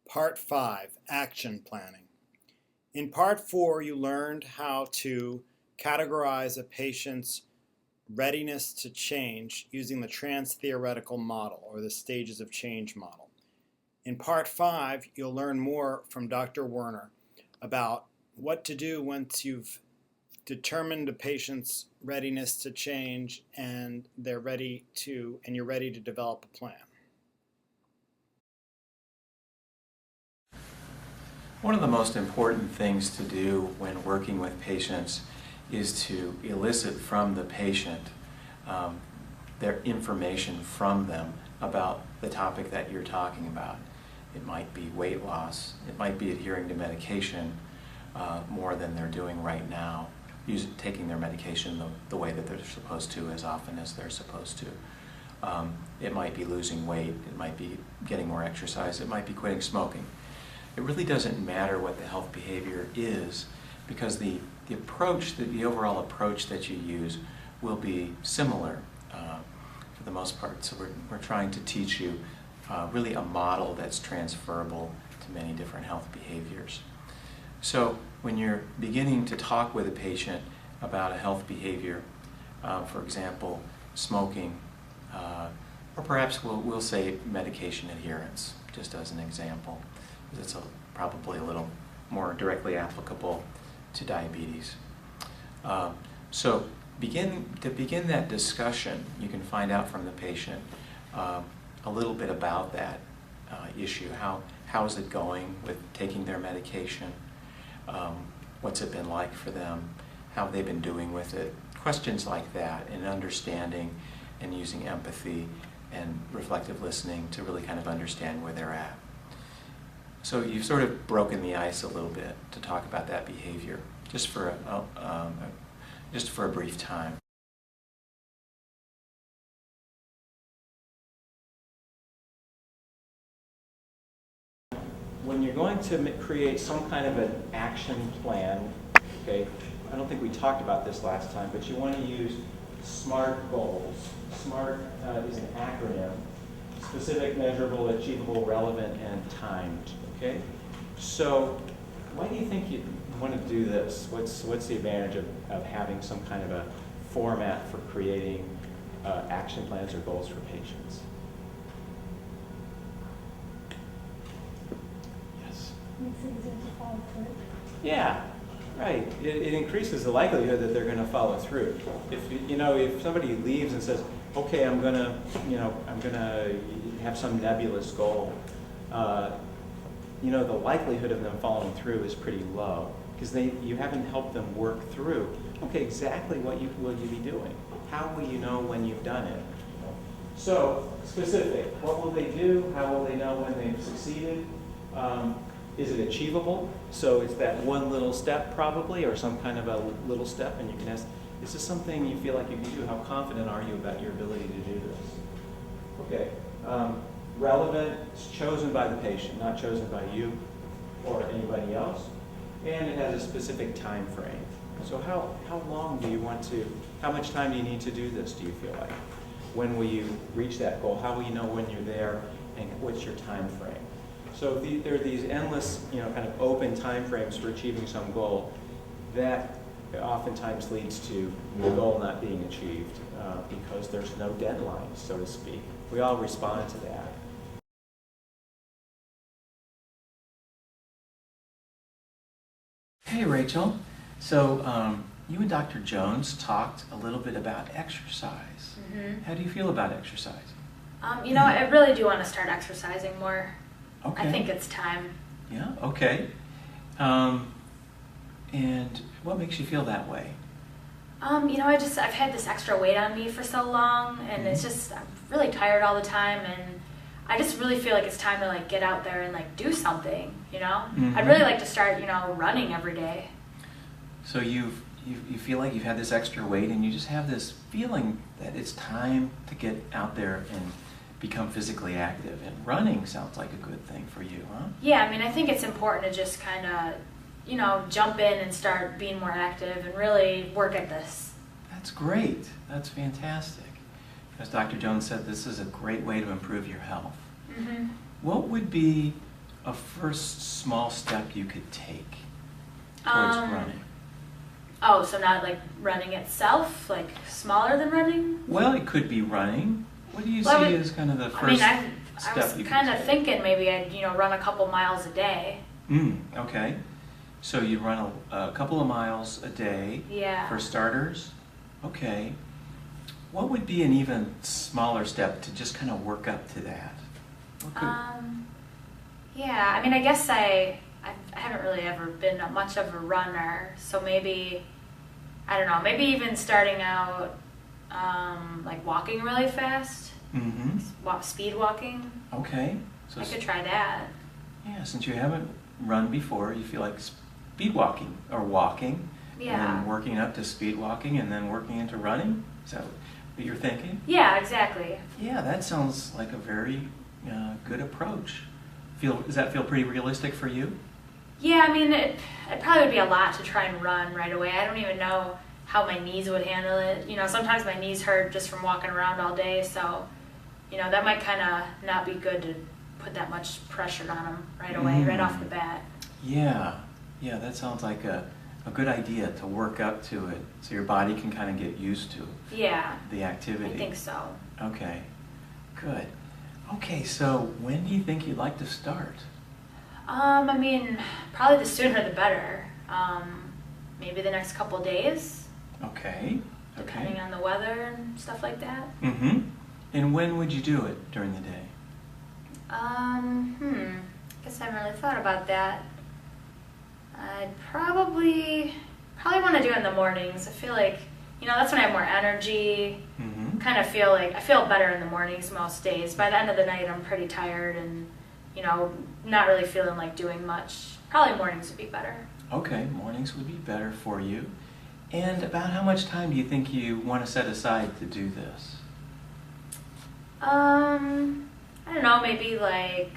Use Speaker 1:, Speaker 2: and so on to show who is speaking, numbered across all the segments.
Speaker 1: Part 5, Action Planning. In Part 4, you learned how to categorize a patient's readiness to change using the trans-theoretical model, or the stages of change model. In Part 5, you'll learn more from Dr. Werner about what to do once you've determined a patient's readiness to change and you're ready to develop a plan.
Speaker 2: One of the most important things to do when working with patients is to elicit from the patient their information from them about the topic that you're talking about. It might be weight loss, it might be adhering to medication more than they're doing right now, taking their medication the way that they're supposed to, as often as they're supposed to. It might be losing weight, it might be getting more exercise, it might be quitting smoking. It really doesn't matter what the health behavior is, because the overall approach that you use will be similar for the most part. So we're trying to teach you really a model that's transferable to many different health behaviors. So when you're beginning to talk with a patient about a health behavior, for example, smoking, or perhaps we'll say medication adherence, just as an example. It's probably a little more directly applicable to diabetes. So to begin that discussion, you can find out from the patient a little bit about that issue. How's it going with taking their medication? What's it been like for them? How have they been doing with it? Questions like that, and understanding and using empathy and reflective listening to really kind of understand where they're at. So you've sort of broken the ice a little bit to talk about that behavior, just for a brief time. When you're going to create some kind of an action plan, okay, I don't think we talked about this last time, but you want to use SMART goals. SMART is an acronym: specific, measurable, achievable, relevant, and timed. Okay, so why do you think you want to do this? What's the advantage of having some kind of a format for creating action plans or goals for patients? Yes.
Speaker 3: Makes it easier to follow through.
Speaker 2: Yeah, right. It increases the likelihood that they're going to follow through. If somebody leaves and says, "Okay, I'm gonna have some nebulous goal," the likelihood of them following through is pretty low, because you haven't helped them work through, okay, exactly what will you be doing? How will you know when you've done it? So, specific, what will they do? How will they know when they've succeeded? Is it achievable? So it's that one little step probably, or some kind of a little step, and you can ask, is this something you feel like you can do? How confident are you about your ability to do this? Okay. Relevant, it's chosen by the patient, not chosen by you or anybody else. And it has a specific time frame. So how long do you want to, how much time do you need to do this, do you feel like? When will you reach that goal? How will you know when you're there, and what's your time frame? So there are these endless, kind of open time frames for achieving some goal. That oftentimes leads to the goal not being achieved because there's no deadline, so to speak. We all respond to that. Hey, Rachel. So you and Dr. Jones talked a little bit about exercise.
Speaker 4: Mm-hmm.
Speaker 2: How do you feel about exercise?
Speaker 4: I really do want to start exercising more.
Speaker 2: Okay.
Speaker 4: I think it's time.
Speaker 2: Yeah, okay. And what makes you feel that way?
Speaker 4: I've had this extra weight on me for so long, and it's just, I'm really tired all the time, and I just really feel like it's time to get out there and do something,
Speaker 2: Mm-hmm.
Speaker 4: I'd really like to start, running every day.
Speaker 2: So you feel like you've had this extra weight, and you just have this feeling that it's time to get out there and become physically active, and running sounds like a good thing for you, huh?
Speaker 4: Yeah, I think it's important to just kind of, jump in and start being more active and really work at this.
Speaker 2: That's great. That's fantastic. As Dr. Jones said, this is a great way to improve your health.
Speaker 4: Mm-hmm.
Speaker 2: What would be a first small step you could take towards running?
Speaker 4: Oh, so not like running itself, like smaller than running?
Speaker 2: Well, it could be running. What do you
Speaker 4: Well,
Speaker 2: see as kind of the first
Speaker 4: I
Speaker 2: step
Speaker 4: was
Speaker 2: you could
Speaker 4: kind of
Speaker 2: take?
Speaker 4: thinking maybe I'd, run a couple miles a day.
Speaker 2: Okay. So you run a couple of miles a day
Speaker 4: Yeah.
Speaker 2: for starters? Okay. What would be an even smaller step to just kind of work up to that? What could,
Speaker 4: Yeah, I guess I haven't really ever been much of a runner, so maybe, I don't know, maybe even starting out like walking really fast, speed walking.
Speaker 2: Okay. So
Speaker 4: I could try that.
Speaker 2: yeah, since you haven't run before, you feel like speed walking or walking,
Speaker 4: Yeah.
Speaker 2: and then working up to speed walking and then working into running? Is that what you're thinking?
Speaker 4: Yeah, exactly.
Speaker 2: Yeah, that sounds like a very good approach. Does that feel pretty realistic for you?
Speaker 4: Yeah, it probably would be a lot to try and run right away. I don't even know how my knees would handle it. Sometimes my knees hurt just from walking around all day, so, that might kind of not be good to put that much pressure on them right away, right off the bat.
Speaker 2: Yeah, that sounds like a good idea to work up to it so your body can kind of get used to
Speaker 4: Yeah,
Speaker 2: the activity.
Speaker 4: I think so.
Speaker 2: Okay, good. Okay, so when do you think you'd like to start?
Speaker 4: Probably the sooner the better. Maybe the next couple days,
Speaker 2: Okay,
Speaker 4: depending on the weather and stuff like that.
Speaker 2: And when would you do it during the day?
Speaker 4: Guess I haven't really thought about that. I'd probably want to do it in the mornings. I feel like, that's when I have more energy. Kind of feel like I feel better in the mornings most days. By the end of the night, I'm pretty tired and, not really feeling like doing much. Probably mornings would be better.
Speaker 2: Okay, mornings would be better for you. And about how much time do you think you want to set aside to do this?
Speaker 4: I don't know, maybe like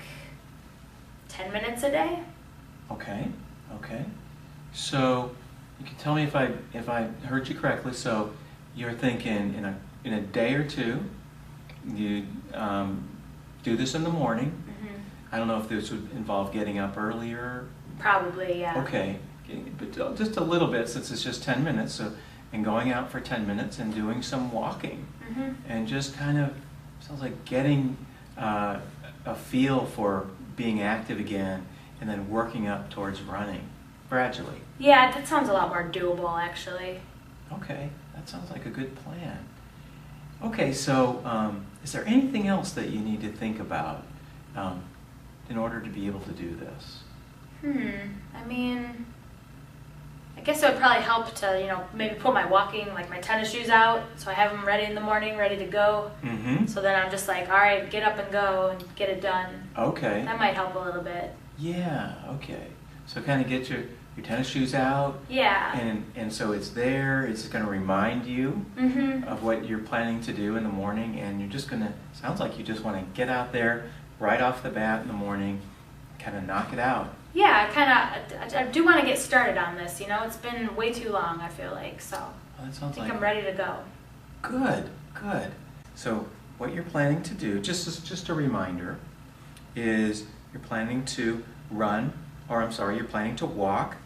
Speaker 4: 10 minutes a day.
Speaker 2: Okay. So you can tell me if I heard you correctly. So you're thinking in a day or two, you do this in the morning. I don't know if this would involve getting up earlier.
Speaker 4: Probably, yeah.
Speaker 2: Okay, but just a little bit since it's just 10 minutes. So, and going out for 10 minutes and doing some walking, and just kind of sounds like getting a feel for being active again, and then working up towards running gradually.
Speaker 4: Yeah, that sounds a lot more doable, actually.
Speaker 2: Okay, that sounds like a good plan. Okay, so is there anything else that you need to think about in order to be able to do this?
Speaker 4: I guess it would probably help to, maybe put my my tennis shoes out, so I have them ready in the morning, ready to go. So then I'm just like, all right, get up and go and get it done.
Speaker 2: Okay.
Speaker 4: That might help a little bit.
Speaker 2: Yeah, okay. So kind of get your tennis shoes out.
Speaker 4: Yeah.
Speaker 2: And so it's there, it's going to remind you of what you're planning to do in the morning, and you're just going to, sounds like you just want to get out there right off the bat in the morning, kind of knock it out.
Speaker 4: Yeah, I do want to get started on this, it's been way too long, I feel like, so
Speaker 2: Well, that sounds
Speaker 4: I think
Speaker 2: like
Speaker 4: I'm ready to go.
Speaker 2: Good. So what you're planning to do, just a reminder, is you're planning to you're planning to walk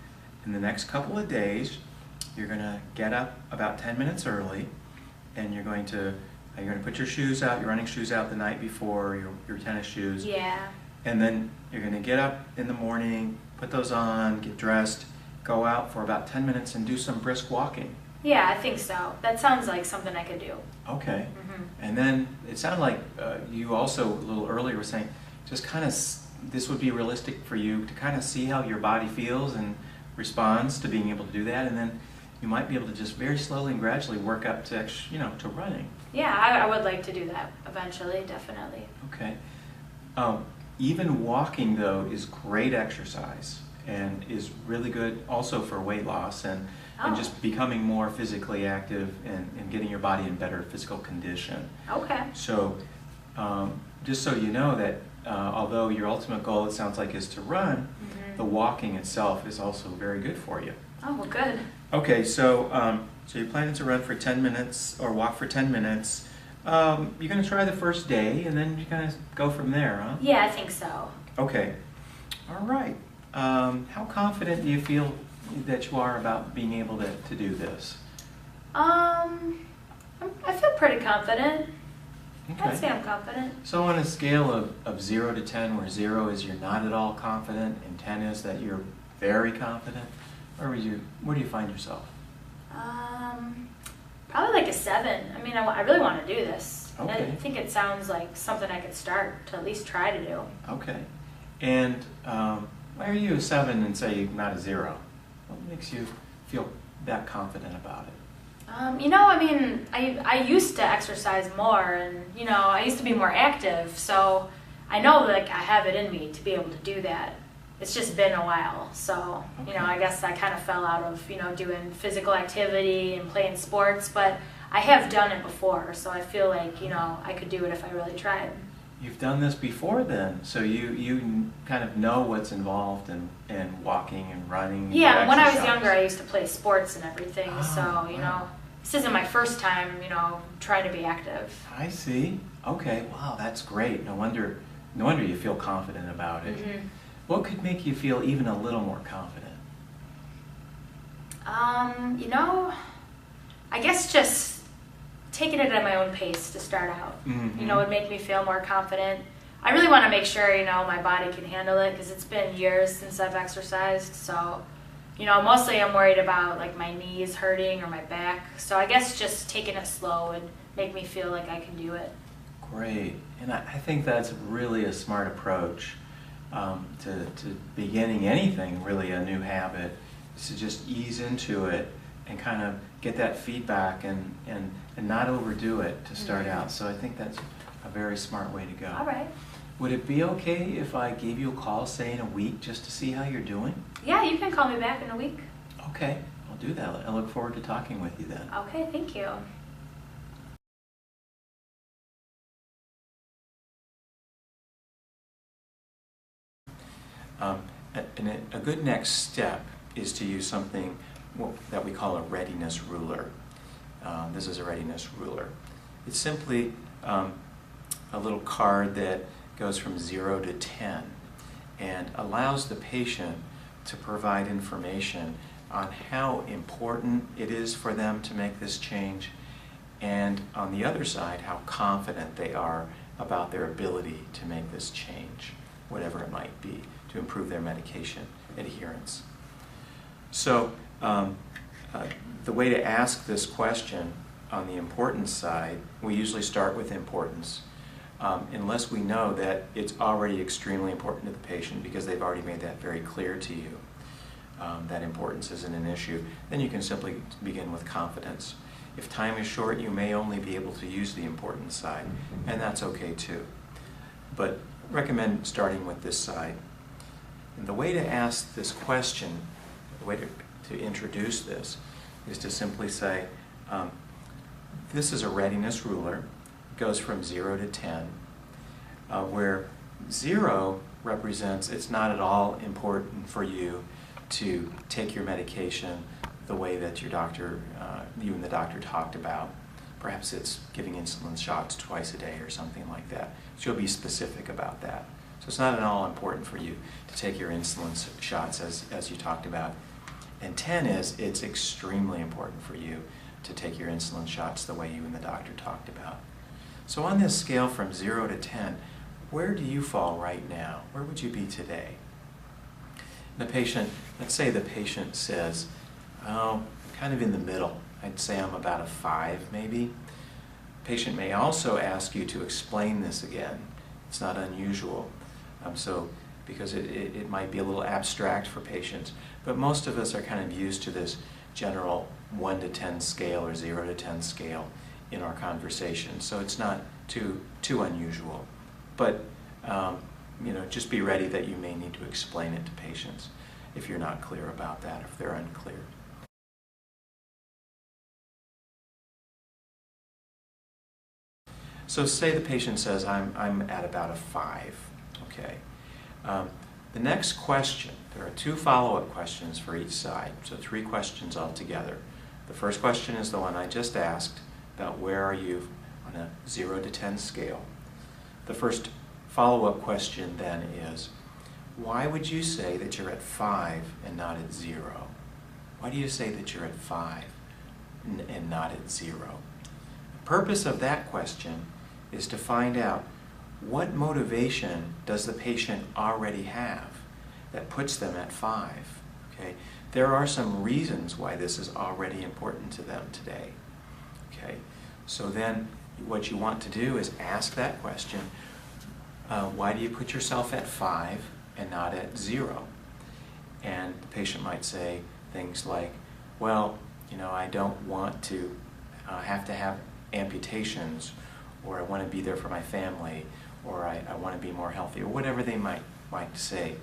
Speaker 2: in the next couple of days. You're going to get up about 10 minutes early, and you're going to put your shoes out, your running shoes out the night before, your tennis shoes.
Speaker 4: Yeah.
Speaker 2: And then you're going to get up in the morning, put those on, get dressed, go out for about 10 minutes and do some brisk walking.
Speaker 4: Yeah, I think so. That sounds like something I could do.
Speaker 2: Okay. And then it sounded like you also a little earlier were saying just kind of this would be realistic for you to kind of see how your body feels and responds to being able to do that, and then you might be able to just very slowly and gradually work up to to running.
Speaker 4: Yeah, I would like to do that eventually, definitely.
Speaker 2: Okay. Even walking, though, is great exercise and is really good also for weight loss and just becoming more physically active and getting your body in better physical condition.
Speaker 4: Okay.
Speaker 2: So just so you know that although your ultimate goal, it sounds like, is to run, the walking itself is also very good for you.
Speaker 4: Oh, well, good.
Speaker 2: Okay, so you're planning to run for 10 minutes or walk for 10 minutes. You're going to try the first day, and then you kind of go from there, huh?
Speaker 4: Yeah, I think so.
Speaker 2: Okay. All right. How confident do you feel that you are about being able to do this?
Speaker 4: I feel pretty confident.
Speaker 2: Okay.
Speaker 4: I'd say I'm confident.
Speaker 2: So on a scale of 0 to 10, where 0 is you're not at all confident and 10 is that you're very confident, where do you find yourself?
Speaker 4: Probably like a 7. I mean, I really want to do this.
Speaker 2: Okay.
Speaker 4: I think it sounds like something I could start to at least try to do.
Speaker 2: Okay. And why are you a 7 and say not a 0? What makes you feel that confident about it?
Speaker 4: I mean, I used to exercise more, and I used to be more active, so I know like I have it in me to be able to do that. It's just been a while, so
Speaker 2: Okay.
Speaker 4: I guess I kind of fell out of doing physical activity and playing sports, but I have done it before, so I feel like I could do it if I really tried.
Speaker 2: You've done this before then, so you kind of know what's involved in walking and running.
Speaker 4: Yeah,
Speaker 2: and
Speaker 4: when I was
Speaker 2: exercise.
Speaker 4: younger, I used to play sports and everything, so
Speaker 2: wow.
Speaker 4: this isn't my first time trying to be active.
Speaker 2: I see. Okay, wow, that's great. No wonder you feel confident about it.
Speaker 4: Mm-hmm.
Speaker 2: What could make you feel even a little more confident?
Speaker 4: I guess just taking it at my own pace to start out,
Speaker 2: Mm-hmm.
Speaker 4: would make me feel more confident. I really want to make sure, my body can handle it because it's been years since I've exercised. So, mostly I'm worried about like my knees hurting or my back. So I guess just taking it slow would make me feel like I can do it.
Speaker 2: Great, and I think that's really a smart approach to beginning anything, really a new habit, is to just ease into it and kind of get that feedback and not overdo it to start out. So I think that's a very smart way to go.
Speaker 4: All right.
Speaker 2: Would it be okay if I gave you a call, say in a week, just to see how you're doing?
Speaker 4: Yeah, you can call me back in a week.
Speaker 2: Okay, I'll do that. I look forward to talking with you then.
Speaker 4: Okay, thank you.
Speaker 2: A good next step is to use something that we call a readiness ruler. This is a readiness ruler. It's simply a little card that goes from 0 to 10 and allows the patient to provide information on how important it is for them to make this change, and on the other side, how confident they are about their ability to make this change, whatever it might be, to improve their medication adherence. So the way to ask this question on the importance side, we usually start with importance. Unless we know that it's already extremely important to the patient because they've already made that very clear to you, that importance isn't an issue, then you can simply begin with confidence. If time is short, you may only be able to use the importance side, and that's okay too. But recommend starting with this side. And the way to ask this question, the way to introduce this, is to simply say, this is a readiness ruler. It goes from 0 to 10, where 0 represents it's not at all important for you to take your medication the way that you and the doctor talked about. Perhaps it's giving insulin shots twice a day or something like that. So you'll be specific about that. So it's not at all important for you to take your insulin shots as you talked about. And 10 is it's extremely important for you to take your insulin shots the way you and the doctor talked about. So on this scale from 0 to 10, where do you fall right now? Where would you be today? The patient, let's say the patient says, oh, kind of in the middle. I'd say I'm about a 5 maybe. The patient may also ask you to explain this again. It's not unusual. Because it might be a little abstract for patients, but most of us are kind of used to this general 1 to 10 scale or 0 to 10 scale in our conversation, so it's not too unusual. But just be ready that you may need to explain it to patients if you're not clear about that, if they're unclear. So say the patient says, I'm at about a 5. Okay. The next question, there are 2 follow-up questions for each side, so 3 questions altogether. The first question is the one I just asked, about where are you on a 0 to 10 scale. The first follow-up question then is, why would you say that you're at 5 and not at 0? Why do you say that you're at 5 and not at 0? The purpose of that question is to find out what motivation does the patient already have that puts them at 5. Okay? There are some reasons why this is already important to them today. Okay? So then what you want to do is ask that question, why do you put yourself at 5 and not at 0? And the patient might say things like, well, I don't want to have to have amputations, or I want to be there for my family, or I want to be more healthy, or whatever they might say.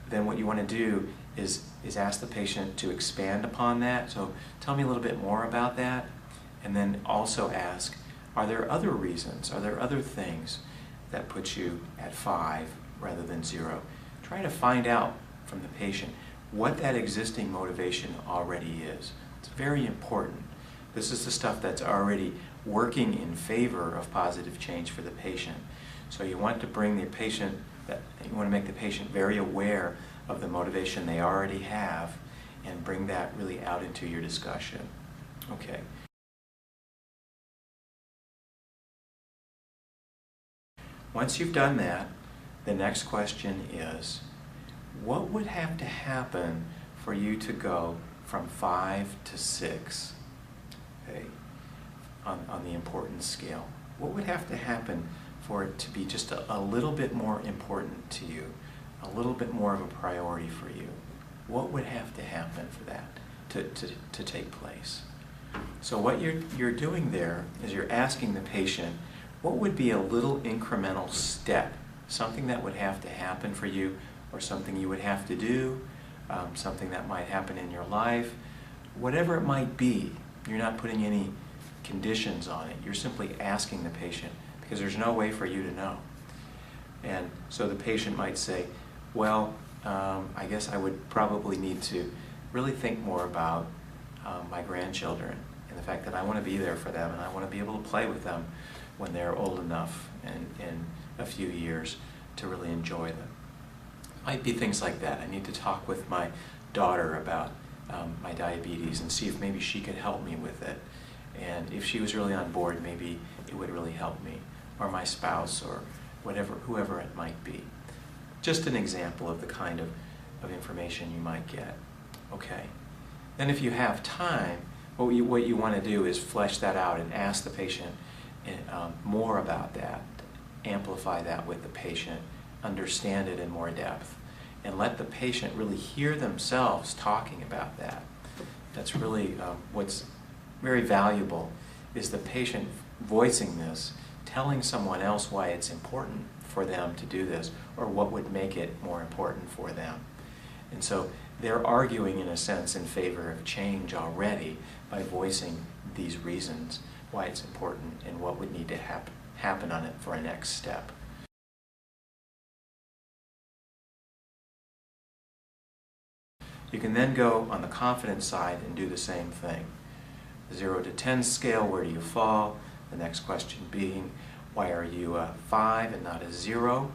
Speaker 2: Then what you want to do is ask the patient to expand upon that. So tell me a little bit more about that. And then also ask, are there other reasons? Are there other things that put you at 5 rather than 0? Try to find out from the patient what that existing motivation already is. It's very important. This is the stuff that's already working in favor of positive change for the patient. So you want to bring the patient, you want to make the patient very aware of the motivation they already have and bring that really out into your discussion. Okay. Once you've done that, the next question is, what would have to happen for you to go from 5 to 6, okay, on the importance scale? What would have to happen for it to be just a little bit more important to you, a little bit more of a priority for you? What would have to happen for that to take place? So what you're doing there is you're asking the patient, what would be a little incremental step, something that would have to happen for you, or something you would have to do, something that might happen in your life, whatever it might be. You're not putting any conditions on it. You're simply asking the patient, because there's no way for you to know. And so the patient might say, well, I guess I would probably need to really think more about my grandchildren and the fact that I want to be there for them and I want to be able to play with them when they're old enough and in a few years to really enjoy them. Might be things like that. I need to talk with my daughter about my diabetes and see if maybe she could help me with it. And if she was really on board, maybe it would really help me, or my spouse, or whoever it might be. Just an example of the kind of information you might get. Okay. Then if you have time, what you want to do is flesh that out and ask the patient more about that, amplify that with the patient, understand it in more depth, and let the patient really hear themselves talking about that. That's really what's very valuable, is the patient voicing this, telling someone else why it's important for them to do this, or what would make it more important for them. And so they're arguing, in a sense, in favor of change already by voicing these reasons why it's important and what would need to happen on it for a next step. You can then go on the confidence side and do the same thing. 0 to 10 scale, where do you fall? The next question being, why are you a 5 and not a 0?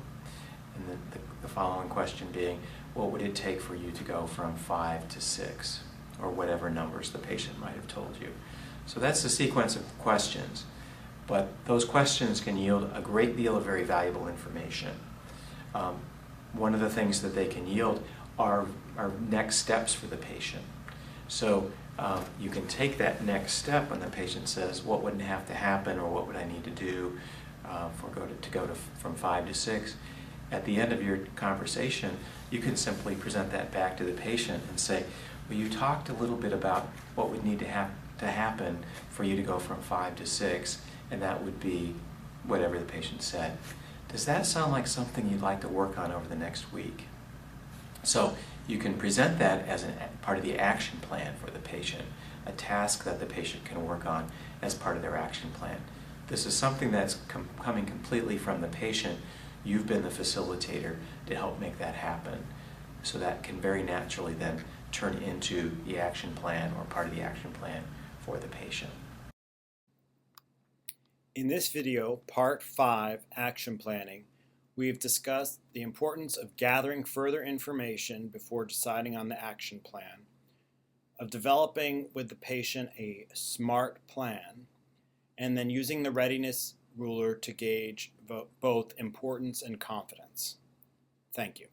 Speaker 2: And then the following question being, what would it take for you to go from 5 to 6? Or whatever numbers the patient might have told you. So that's the sequence of questions. But those questions can yield a great deal of very valuable information. One of the things that they can yield are next steps for the patient. So you can take that next step when the patient says, what would have to happen, or what would I need to do to go from 5 to 6? At the end of your conversation, you can simply present that back to the patient and say, well, you talked a little bit about what would need to happen for you to go from 5 to 6, and that would be whatever the patient said. Does that sound like something you'd like to work on over the next week? So you can present that as part of the action plan for the patient, a task that the patient can work on as part of their action plan. This is something that's coming completely from the patient. You've been the facilitator to help make that happen. So that can very naturally then turn into the action plan, or part of the action plan for the patient.
Speaker 1: In this video, Part 5, Action Planning, We've discussed the importance of gathering further information before deciding on the action plan, of developing with the patient a SMART plan, and then using the Readiness Ruler to gauge both importance and confidence. Thank you.